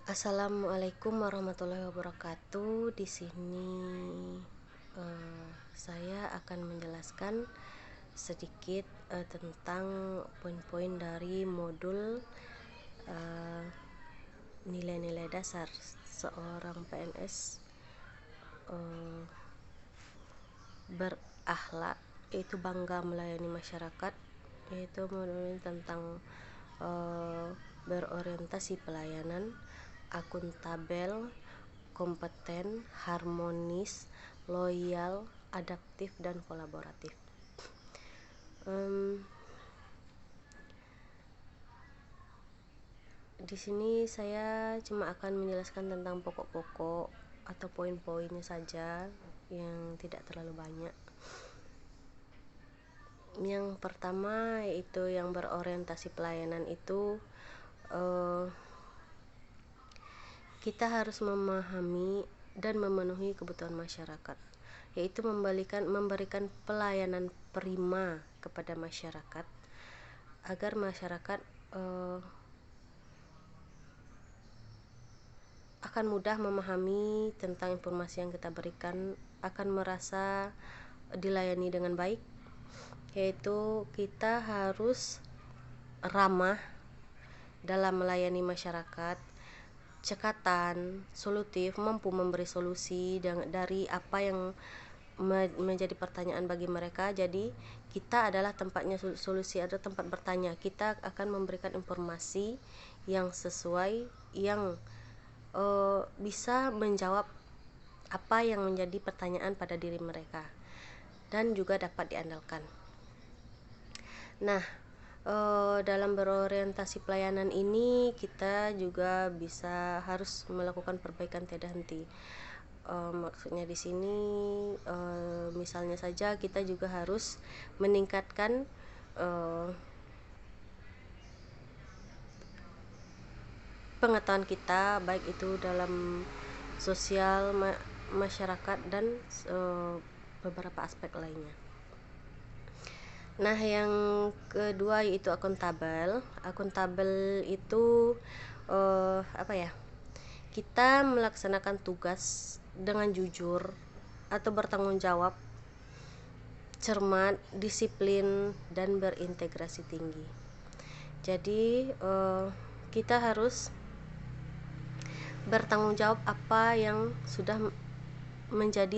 Assalamualaikum warahmatullahi wabarakatuh. Di sini saya akan menjelaskan sedikit tentang poin-poin dari modul nilai-nilai dasar seorang PNS berakhlak, yaitu bangga melayani masyarakat, yaitu modul tentang berorientasi pelayanan, akuntabel, kompeten, harmonis, loyal, adaptif, dan kolaboratif. Di sini saya cuma akan menjelaskan tentang pokok-pokok atau poin-poinnya saja yang tidak terlalu banyak. Yang pertama yaitu yang berorientasi pelayanan itu kita harus memahami dan memenuhi kebutuhan masyarakat, yaitu memberikan pelayanan prima kepada masyarakat agar masyarakat akan mudah memahami tentang informasi yang kita berikan, akan merasa dilayani dengan baik, yaitu kita harus ramah dalam melayani masyarakat, cekatan, solutif, mampu memberi solusi dari apa yang menjadi pertanyaan bagi mereka. Jadi kita adalah tempatnya solusi, ada tempat bertanya. Kita akan memberikan informasi yang sesuai, yang bisa menjawab apa yang menjadi pertanyaan pada diri mereka dan juga dapat diandalkan. Nah, dalam berorientasi pelayanan ini kita juga harus melakukan perbaikan tiada henti. Maksudnya di sini misalnya saja kita juga harus meningkatkan pengetahuan kita, baik itu dalam sosial, masyarakat, dan beberapa aspek lainnya. Nah, yang kedua yaitu akuntabel. Akuntabel itu kita melaksanakan tugas dengan jujur atau bertanggung jawab, cermat, disiplin, dan berintegrasi tinggi. Jadi kita harus bertanggung jawab apa yang sudah menjadi